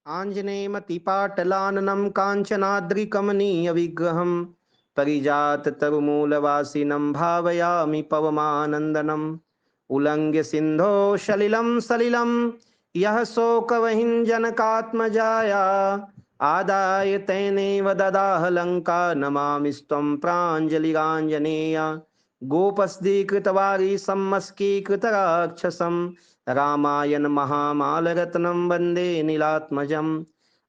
आञ्जनेयमतिपाटलाननं काञ्चनाद्रिकमनीयविग्रहं परिजाततरुमूलवासिनं भावयामि पवमानन्दनम्। उल्लङ्घ्य सिन्धो सलिलं सलिलं यः शोकवहिञ्जनकात्मजाया आदाय तेनैव ददाह लङ्का नमामि त्वं प्राञ्जलिराञ्जनेय। गोपस्दीकृतवारी सम्मस्कीकृतराक्षसं रामायण महामालरत्नं वन्दे नीलात्मजम्।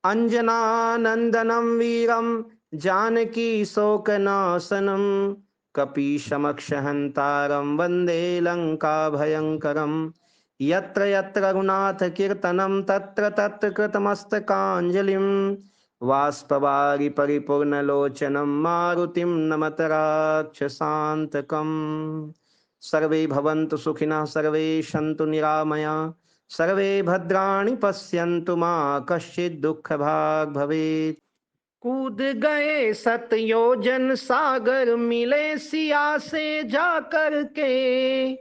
अंजनानंदनं वीरं जानकी शोकनाशनं कपीशमक्षहन्तारं वन्दे लङ्काभयङ्करम्। यत्र यत्र रघुनाथकीर्तनं तत्र तत्र कृतमस्तकाञ्जलिं बाष्पवारि परिपूर्णलोचनं मारुतिं नमत राक्षसान्तकम्। सर्वे भवन्तु सुखिनः, सर्वे सन्तु निरामया, सर्वे भद्राणि पश्यन्तु मा कश्चित् दुःखभाग् भवेत्। कूद गए सतयोजन सागर मिले सिया से जाकर के,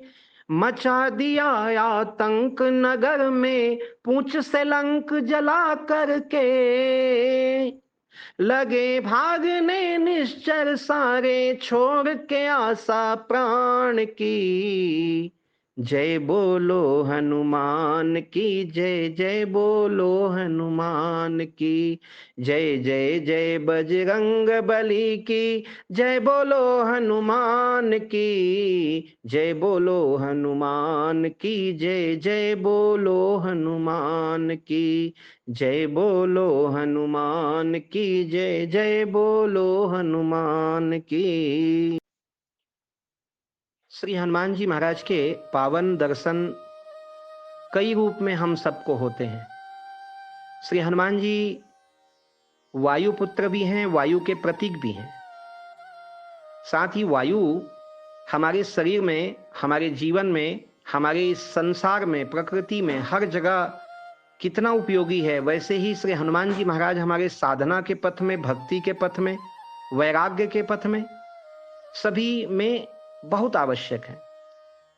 मचा दिया आतंक नगर में पूंछ से लंक जला करके। लगे भागने निश्चर सारे छोड़ के आशा प्राण की, जय बोलो हनुमान की जय, जय बोलो हनुमान की जय, जय जय बजरंग बली की जय, बोलो हनुमान की जय, बोलो हनुमान की जय, जय बोलो हनुमान की जय, बोलो हनुमान की जय, जय बोलो हनुमान की। श्री हनुमान जी महाराज के पावन दर्शन कई रूप में हम सबको होते हैं। श्री हनुमान जी वायुपुत्र भी हैं, वायु के प्रतीक भी हैं। साथ ही वायु हमारे शरीर में, हमारे जीवन में, हमारे इस संसार में, प्रकृति में हर जगह कितना उपयोगी है, वैसे ही श्री हनुमान जी महाराज हमारे साधना के पथ में, भक्ति के पथ में, वैराग्य के पथ में, सभी में बहुत आवश्यक है।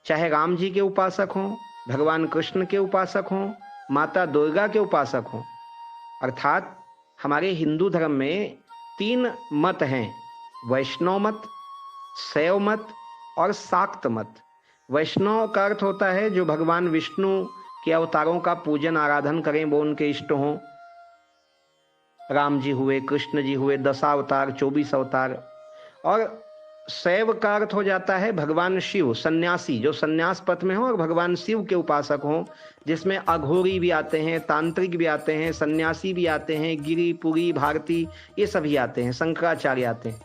चाहे राम जी के उपासक हों, भगवान कृष्ण के उपासक हों, माता दुर्गा के उपासक हों, अर्थात हमारे हिंदू धर्म में 3 मत हैं, वैष्णव मत, शैव मत और शाक्त मत। वैष्णव का अर्थ होता है जो भगवान विष्णु के अवतारों का पूजन आराधन करें, वो उनके इष्ट हों। राम जी हुए, कृष्ण जी हुए, 10 अवतार, 24 अवतार। और शैव का अर्थ हो जाता है भगवान शिव, सन्यासी जो सन्यास पथ में हो और भगवान शिव के उपासक हों, जिसमें अघोरी भी आते हैं, तांत्रिक भी आते हैं, सन्यासी भी आते हैं, गिरी, पुरी, भारती, ये सभी आते हैं, शंकराचार्य आते हैं।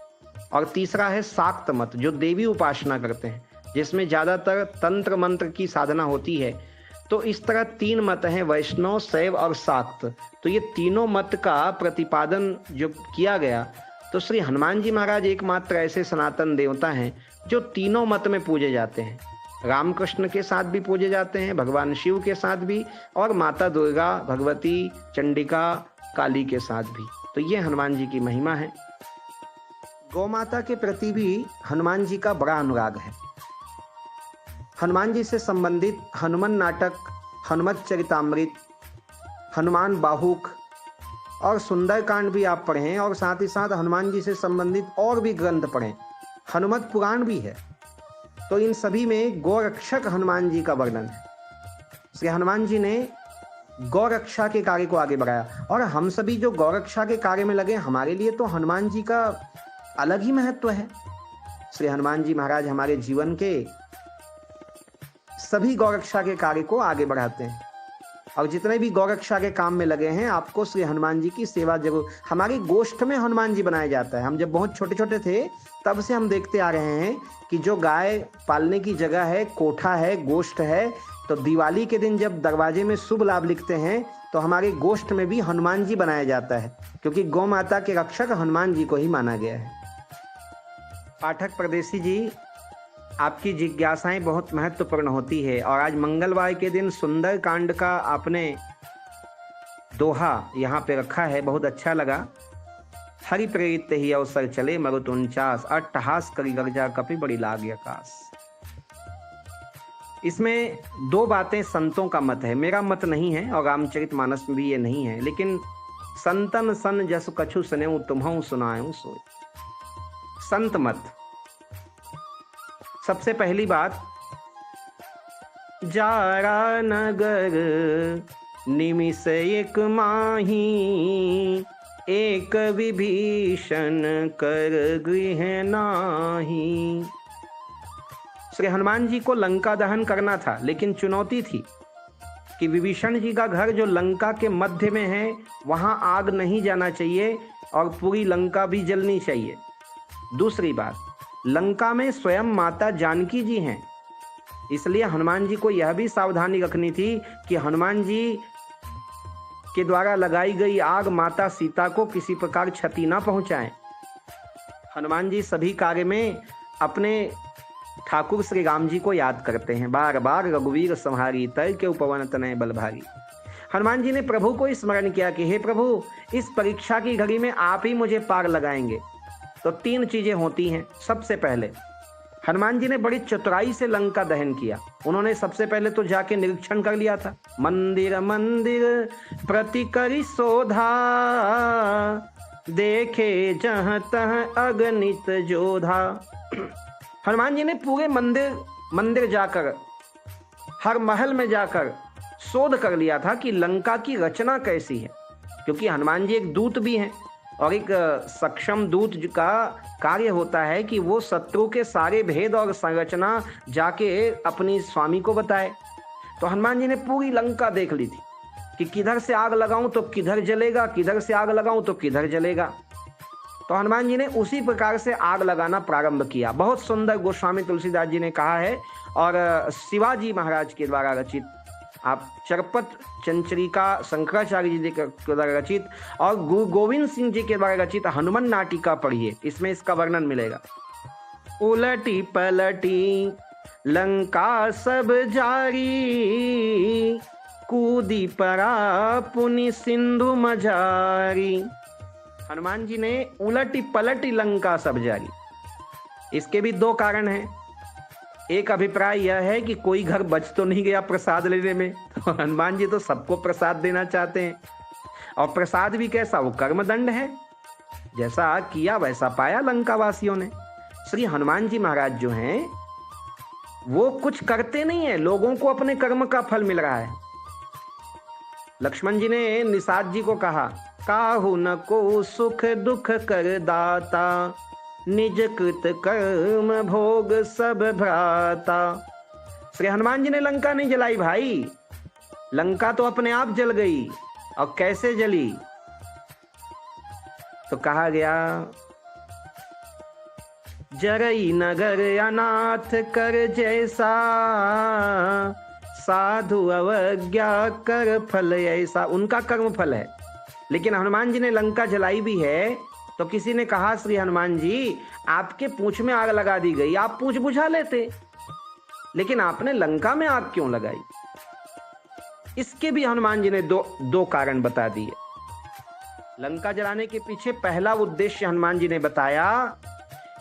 और तीसरा है शाक्त मत, जो देवी उपासना करते हैं, जिसमें ज्यादातर तंत्र मंत्र की साधना होती है। तो इस तरह 3 मत हैं, वैष्णव, शैव और शाक्त। तो ये तीनों मत का प्रतिपादन जो किया गया, तो श्री हनुमान जी महाराज एकमात्र ऐसे सनातन देवता हैं जो तीनों मत में पूजे जाते हैं। रामकृष्ण के साथ भी पूजे जाते हैं, भगवान शिव के साथ भी, और माता दुर्गा, भगवती, चंडिका, काली के साथ भी। तो ये हनुमान जी की महिमा है। गौ माता के प्रति भी हनुमान जी का बड़ा अनुराग है। हनुमान जी से संबंधित हनुमान नाटक, हनुमत चरितामृत, हनुमान बाहुक और सुंदरकांड भी आप पढ़ें, और साथ ही साथ हनुमान जी से संबंधित और भी ग्रंथ पढ़ें। हनुमत पुराण भी है। तो इन सभी में गौरक्षक हनुमान जी का वर्णन है। श्री हनुमान जी ने गौरक्षा के कार्य को आगे बढ़ाया, और हम सभी जो गौरक्षा के कार्य में लगे, हमारे लिए तो हनुमान जी का अलग ही महत्व है। श्री हनुमान जी महाराज हमारे जीवन के सभी गौरक्षा के कार्य को आगे बढ़ाते हैं, और जितने भी गौरक्षा के काम में लगे हैं, आपको श्री हनुमान जी की सेवा जरूर। हमारी गोष्ठ में हनुमान जी बनाया जाता है। हम जब बहुत छोटे छोटे थे तब से हम देखते आ रहे हैं कि जो गाय पालने की जगह है, कोठा है, गोष्ठ है, तो दिवाली के दिन जब दरवाजे में शुभ लाभ लिखते हैं तो हमारे गोष्ठ में भी हनुमान जी बनाया जाता है, क्योंकि गौ माता के रक्षक हनुमान जी को ही माना गया है। पाठक परदेसी जी, आपकी जिज्ञासाएं बहुत महत्वपूर्ण होती है, और आज मंगलवार के दिन सुंदर कांड का आपने दोहा यहाँ पे रखा है, बहुत अच्छा लगा। हरि प्रेरित ही अवसर चले मरुत 49, अट्टहास करी गर्जा कपि बड़ी लाग आकाश। इसमें दो बातें संतों का मत है, मेरा मत नहीं है और रामचरितमानस में भी ये नहीं है, लेकिन संतन सन जस कछु सुनेऊ तुम्हऊ सुनाऊं सोई, संत मत। सबसे पहली बात, जारा नगर निमिष एक माही, एक विभीषण कर गृह नाही। श्री हनुमान जी को लंका दहन करना था, लेकिन चुनौती थी कि विभीषण जी का घर जो लंका के मध्य में है वहां आग नहीं जाना चाहिए और पूरी लंका भी जलनी चाहिए। दूसरी बात, लंका में स्वयं माता जानकी जी हैं, इसलिए हनुमान जी को यह भी सावधानी रखनी थी कि हनुमान जी के द्वारा लगाई गई आग माता सीता को किसी प्रकार क्षति ना पहुंचाए। हनुमान जी सभी कार्य में अपने ठाकुर श्री राम जी को याद करते हैं, बार बार रघुवीर संहारी तय के उपवन तनय बल भारी। हनुमान जी ने प्रभु को स्मरण किया कि हे प्रभु, इस परीक्षा की घड़ी में आप ही मुझे पार लगाएंगे। तो तीन चीजें होती हैं। सबसे पहले हनुमान जी ने बड़ी चतुराई से लंका दहन किया। उन्होंने सबसे पहले तो जाके निरीक्षण कर लिया था, मंदिर मंदिर प्रति करी शोधा, देखे जहाँ तहाँ अगणित जोधा। हनुमान जी ने पूरे मंदिर जाकर, हर महल में जाकर शोध कर लिया था कि लंका की रचना कैसी है, क्योंकि हनुमान जी एक दूत भी हैं और एक सक्षम दूत का कार्य होता है कि वो शत्रु के सारे भेद और संरचना जाके अपनी स्वामी को बताए। तो हनुमान जी ने पूरी लंका देख ली थी कि किधर से आग लगाऊं तो किधर जलेगा, किधर से आग लगाऊं तो किधर जलेगा। तो हनुमान जी ने उसी प्रकार से आग लगाना प्रारंभ किया। बहुत सुंदर गोस्वामी तुलसीदास जी ने कहा है और शिवाजी महाराज के द्वारा रचित, आप चरपत चंचरिका शंकराचार्य जी के द्वारा रचित और गुरु गोविंद सिंह जी के द्वारा रचित हनुमान नाटिका पढ़िए, इसमें इसका वर्णन मिलेगा। उलटी पलटी लंका सब जारी, कूदी परा पुनि सिंधु मजारी। हनुमान जी ने उलटी पलटी लंका सब जारी। इसके भी दो कारण हैं। एक अभिप्राय यह है कि कोई घर बच तो नहीं गया प्रसाद लेने में, तो हनुमान जी तो सबको प्रसाद देना चाहते हैं। और प्रसाद भी कैसा, वो कर्मदंड है, जैसा किया वैसा पाया लंका वासियों ने। श्री हनुमान जी महाराज जो हैं वो कुछ करते नहीं है, लोगों को अपने कर्म का फल मिल रहा है। लक्ष्मण जी ने निषाद जी को कहा, काहू न को सुख दुख कर दाता, निज कृत कर्म भोग सब भ्राता। श्री हनुमान जी ने लंका नहीं जलाई भाई, लंका तो अपने आप जल गई। और कैसे जली, तो कहा गया, जरई नगर अनाथ कर जैसा, साधु अवज्ञा कर फल ऐसा। उनका कर्म फल है। लेकिन हनुमान जी ने लंका जलाई भी है तो किसी ने कहा, श्री हनुमान जी आपके पूंछ में आग लगा दी गई, आप पूंछ बुझा लेते, लेकिन आपने लंका में आग क्यों लगाई? इसके भी हनुमान जी ने दो कारण बता दिए। लंका जलाने के पीछे पहला उद्देश्य हनुमान जी ने बताया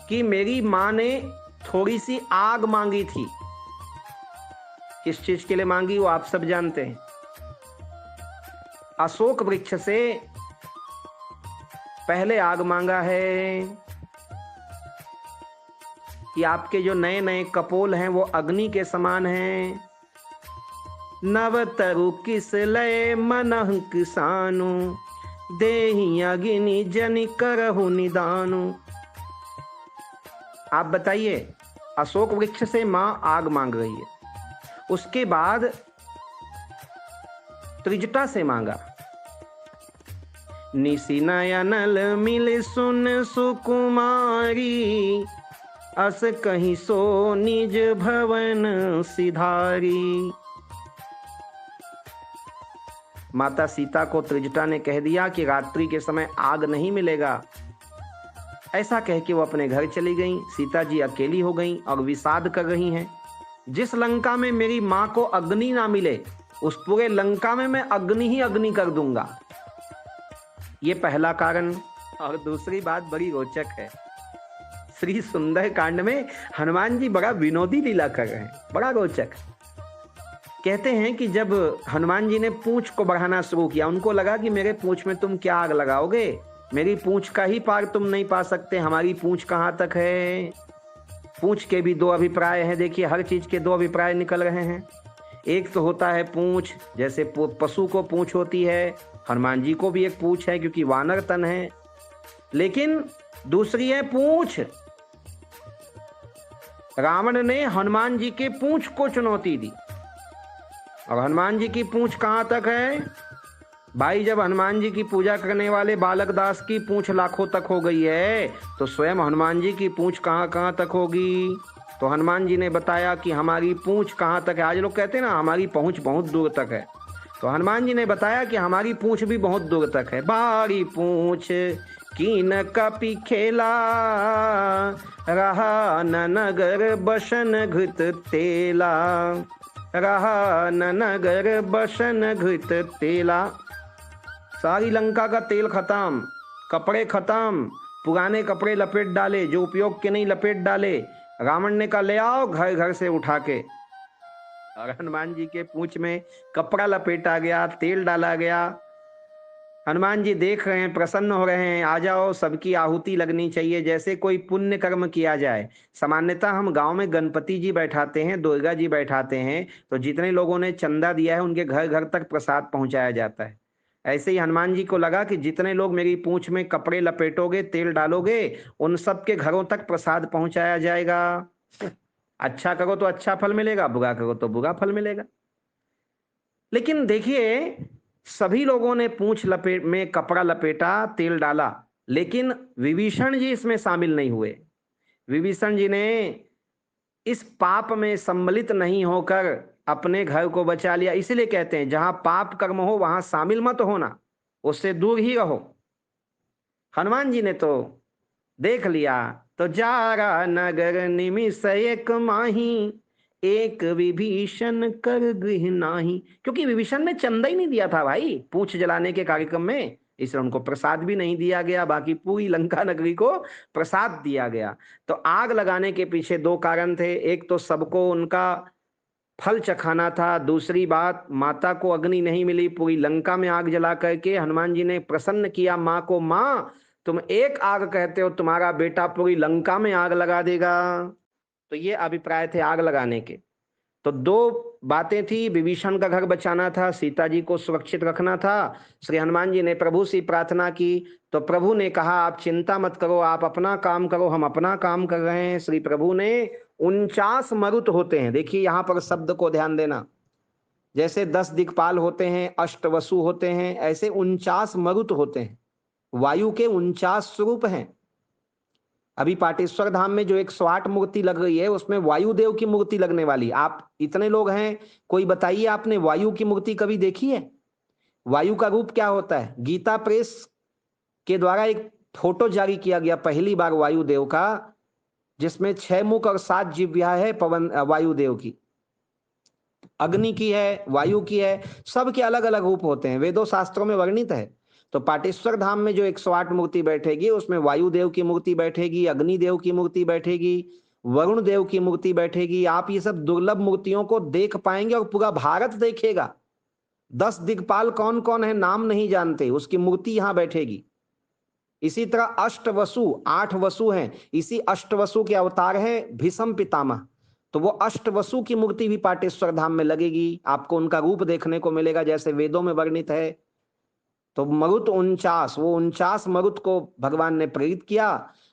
कि मेरी मां ने थोड़ी सी आग मांगी थी। किस चीज के लिए मांगी वो आप सब जानते हैं। अशोक वृक्ष से पहले आग मांगा है कि आपके जो नए नए कपोल हैं वो अग्नि के समान हैं। नव तरु किस लय मनह किसानु, देहि अग्नि जनि करहु निदानु। आप बताइए, अशोक वृक्ष से मां आग मांग रही है, उसके बाद त्रिजटा से मांगा, निसी नयनल मिल सुन सुकुमारी, अस कहीं सो निज भवन सिधारी। माता सीता को त्रिजटा ने कह दिया कि रात्रि के समय आग नहीं मिलेगा। ऐसा कह के वो अपने घर चली गईं। सीता जी अकेली हो गईं और विषाद कर रही हैं, जिस लंका में मेरी मां को अग्नि ना मिले उस पूरे लंका में मैं अग्नि ही अग्नि कर दूंगा। ये पहला कारण। और दूसरी बात बड़ी रोचक है, श्री सुंदर कांड में हनुमान जी बड़ा विनोदी लीला कर रहे हैं, बड़ा रोचक। कहते हैं कि जब हनुमान जी ने पूंछ को बढ़ाना शुरू किया, उनको लगा कि मेरे पूंछ में तुम क्या आग लगाओगे, मेरी पूंछ का ही पार तुम नहीं पा सकते, हमारी पूंछ कहाँ तक है। पूंछ के भी दो अभिप्राय हैं, देखिए हर चीज के दो अभिप्राय निकल रहे हैं। एक तो होता है पूंछ, जैसे पशु को पूंछ होती है, हनुमान जी को भी एक पूंछ है क्योंकि वानर तन है। लेकिन दूसरी है पूंछ। रावण ने हनुमान जी के पूंछ को चुनौती दी, और हनुमान जी की पूंछ कहां तक है भाई। जब हनुमान जी की पूजा करने वाले बालक दास की पूंछ लाखों तक हो गई है, तो स्वयं हनुमान जी की पूंछ कहां कहां तक होगी। तो हनुमान जी ने बताया कि हमारी पूंछ कहां तक है। आज लोग कहते हैं ना हमारी पहुंच बहुत दूर तक है, तो हनुमान जी ने बताया कि हमारी पूंछ भी बहुत दूर तक है। बारी पूंछ कीन कपि खेला, रहा न नगर बसन घृत तेला, रहा न नगर बसन घृत तेला। सारी लंका का तेल खत्म, कपड़े खत्म, पुराने कपड़े लपेट डाले, जो उपयोग के नहीं लपेट डाले। रावण ने कहा ले आओ घर घर से उठा के, और हनुमान जी के पूंछ में कपड़ा लपेटा गया, तेल डाला गया। हनुमान जी देख रहे हैं, प्रसन्न हो रहे हैं, आ जाओ सबकी आहुति लगनी चाहिए, जैसे कोई पुण्य कर्म किया जाए। सामान्यतः हम गांव में गणपति जी बैठाते हैं, दुर्गा जी बैठाते हैं, तो जितने लोगों ने चंदा दिया है उनके घर घर तक प्रसाद पहुंचाया जाता है। ऐसे ही हनुमान जी को लगा कि जितने लोग मेरी पूंछ में कपड़े लपेटोगे, तेल डालोगे, उन सबके घरों तक प्रसाद पहुंचाया जाएगा। अच्छा करो तो अच्छा फल मिलेगा, बुरा करो तो बुरा फल मिलेगा। लेकिन देखिए सभी लोगों ने पूंछ लपेट में कपड़ा लपेटा, तेल डाला, लेकिन विभीषण जी इसमें शामिल नहीं हुए। विभीषण जी ने इस पाप में सम्मिलित नहीं होकर अपने घर को बचा लिया। इसीलिए कहते हैं जहां पाप कर्म हो वहां शामिल मत होना, उससे दूर ही रहो। हनुमान जी ने तो देख लिया, तो जारा नगर निमिष एक माही, एक विभीषण कर गृह नाही। क्योंकि विभीषण ने चंदा ही नहीं दिया था भाई पूंछ जलाने के कार्यक्रम में, इसलिए उनको प्रसाद भी नहीं दिया गया, बाकी पूरी लंका नगरी को प्रसाद दिया गया। तो आग लगाने के पीछे दो कारण थे, एक तो सबको उनका फल चखाना था, दूसरी बात माता को अग्नि नहीं मिली, पूरी लंका में आग जला करके हनुमान जी ने प्रसन्न किया माँ को, माँ तुम एक आग कहते हो, तुम्हारा बेटा पूरी लंका में आग लगा देगा। तो ये अभिप्राय थे आग लगाने के। तो दो बातें थी, विभीषण का घर बचाना था, सीता जी को सुरक्षित रखना था। श्री हनुमान जी ने प्रभु से प्रार्थना की, तो प्रभु ने कहा आप चिंता मत करो, आप अपना काम करो, हम अपना काम कर रहे हैं। श्री प्रभु ने 49 मरुत होते हैं, देखिए यहां पर शब्द को ध्यान देना, जैसे 10 दिक्पाल होते हैं, अष्टवसु होते हैं, ऐसे 49 मरुत होते हैं। वायु के 49 स्वरूप हैं। अभी पाटेश्वर धाम में जो 108 मूर्ति लग रही है, उसमें वायुदेव की मूर्ति लगने वाली। आप इतने लोग हैं, कोई बताइए आपने वायु की मूर्ति कभी देखी है? वायु का रूप क्या होता है? गीता प्रेस के द्वारा एक फोटो जारी किया गया पहली बार वायुदेव का, जिसमें 6 मुख और 7 जिह्वा है पवन वायुदेव की, अग्नि की है, वायु की है, सबके अलग अलग रूप होते हैं, वेदों शास्त्रों में वर्णित है। तो पाटेश्वर धाम में जो 108 मूर्ति बैठेगी, उसमें वायुदेव की मूर्ति बैठेगी, अग्निदेव की मूर्ति बैठेगी, वरुण देव की मूर्ति बैठेगी। आप ये सब दुर्लभ मूर्तियों को देख पाएंगे और पूरा भारत देखेगा। 10 दिक्पाल कौन कौन है नाम नहीं जानते, उसकी मूर्ति यहां बैठेगी। इसी तरह अष्टवसु 8 वसु हैं, इसी अष्टवसु के अवतार है भीष्म पितामह, तो वो अष्टवसु की मूर्ति भी पाटेश्वर धाम में लगेगी, आपको उनका रूप देखने को मिलेगा जैसे वेदों में वर्णित है। तो मरुत 49, वो 49 मरुत को भगवान ने प्रेरित किया,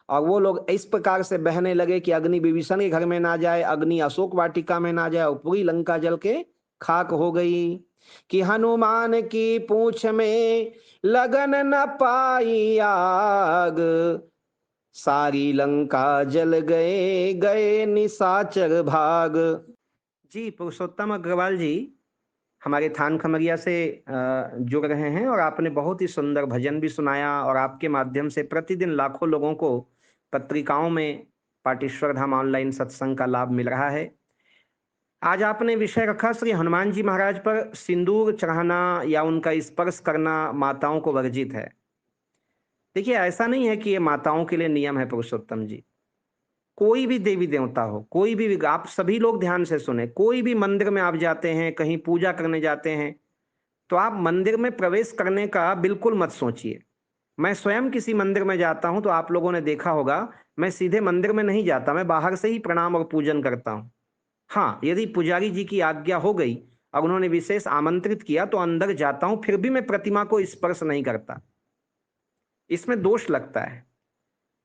और वो लोग इस प्रकार से बहने लगे कि अग्नि विभीषण के घर में ना जाए, अग्नि अशोक वाटिका में ना जाए, और पूरी लंका जल के खाक हो गई। कि हनुमान की पूंछ में लगन न पाई आग, सारी लंका जल गए गए निशाचर भाग। जी पुरुषोत्तम अग्रवाल जी हमारे थान खमरिया से जुड़ रहे हैं, और आपने बहुत ही सुंदर भजन भी सुनाया, और आपके माध्यम से प्रतिदिन लाखों लोगों को पत्रिकाओं में पाटेश्वर धाम ऑनलाइन सत्संग का लाभ मिल रहा है। आज आपने विषय रखा श्री हनुमान जी महाराज पर सिंदूर चढ़ाना या उनका स्पर्श करना माताओं को वर्जित है। देखिए ऐसा नहीं है कि ये माताओं के लिए नियम है पुरुषोत्तम जी, कोई भी देवी देवता हो, कोई भी, आप सभी लोग ध्यान से सुने, कोई भी मंदिर में आप जाते हैं, कहीं पूजा करने जाते हैं, तो आप मंदिर में प्रवेश करने का बिल्कुल मत सोचिए। मैं स्वयं किसी मंदिर में जाता हूं तो आप लोगों ने देखा होगा, मैं सीधे मंदिर में नहीं जाता, मैं बाहर से ही प्रणाम और पूजन करता हूं। हाँ, यदि पुजारी जी की आज्ञा हो गई और उन्होंने विशेष आमंत्रित किया तो अंदर जाता हूं, फिर भी मैं प्रतिमा को स्पर्श नहीं करता। इसमें दोष लगता है।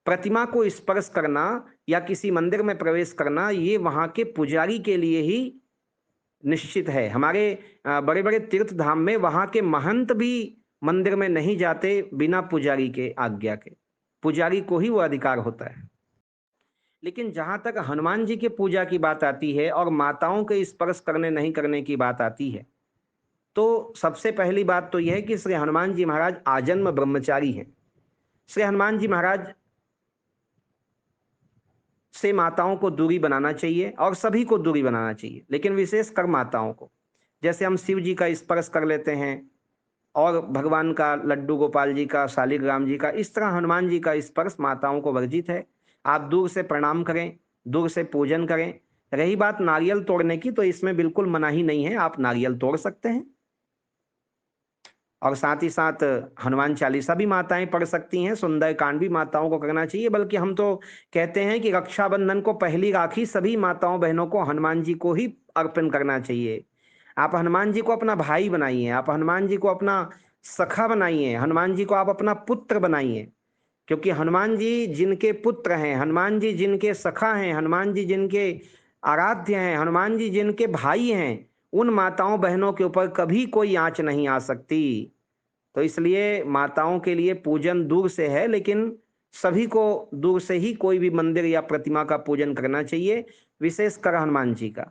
प्रतिमा को स्पर्श करना या किसी मंदिर में प्रवेश करना, ये वहां के पुजारी के लिए ही निश्चित है। हमारे बड़े बड़े तीर्थ धाम में वहां के महंत भी मंदिर में नहीं जाते बिना पुजारी के आज्ञा के। पुजारी को ही वो अधिकार होता है। लेकिन जहां तक हनुमान जी के पूजा की बात आती है और माताओं के स्पर्श करने नहीं करने की बात आती है, तो सबसे पहली बात तो यह है कि श्री हनुमान जी महाराज आजन्म ब्रह्मचारी हैं। श्री हनुमान जी महाराज से माताओं को दूरी बनाना चाहिए और सभी को दूरी बनाना चाहिए, लेकिन विशेष कर माताओं को। जैसे हम शिव जी का स्पर्श कर लेते हैं और भगवान का, लड्डू गोपाल जी का, शालिग्राम जी का, इस तरह हनुमान जी का स्पर्श माताओं को वर्जित है। आप दूर से प्रणाम करें, दूर से पूजन करें। रही बात नारियल तोड़ने की, तो इसमें बिल्कुल मनाही नहीं है, आप नारियल तोड़ सकते हैं। और साथ ही साथ हनुमान चालीसा भी माताएं पढ़ सकती हैं, सुंदरकांड भी माताओं को करना चाहिए। बल्कि हम तो कहते हैं कि रक्षाबंधन को पहली राखी सभी माताओं बहनों को हनुमान जी को ही अर्पण करना चाहिए। आप हनुमान जी को अपना भाई बनाइए, आप हनुमान जी को अपना सखा बनाइए, हनुमान जी को आप अपना पुत्र बनाइए। क्योंकि हनुमान जी जिनके पुत्र हैं, हनुमान जी जिनके सखा हैं, हनुमान जी जिनके आराध्य हैं, हनुमान जी जिनके भाई हैं, उन माताओं बहनों के ऊपर कभी कोई आंच नहीं आ सकती। तो इसलिए माताओं के लिए पूजन दूर से है, लेकिन सभी को दूर से ही कोई भी मंदिर या प्रतिमा का पूजन करना चाहिए, विशेषकर हनुमान जी का।